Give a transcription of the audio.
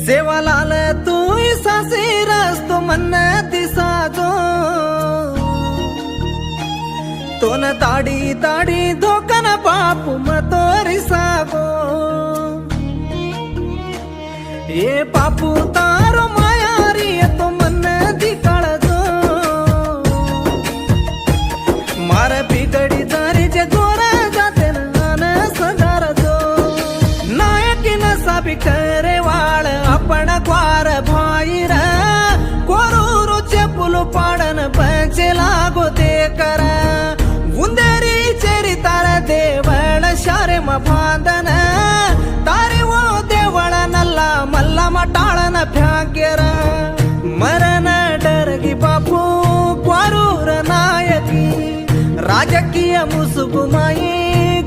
सेवालाल तू सासी रस्तो मन दिसाजो तोन ताडी ताडी धोकन बापू मतोरी सागो ये पापू तारो मायारी तो मन दी काळजो मार बिगडी दारी जे गोरा जाते नान सदारजो नायकी नसाबी करे वाळ आपण क्वार भाईर कोरूरू चेपुलू पाडन पंचे लागो ते कर उंदेरी चेरी तार देवळ शारे म बांधन तारी वो देवळ नल्ला मल्ला मटाळन फ्याग्यर मरण डरगी बापू क्वारूर नायकी राजकीय मुसुगुमाई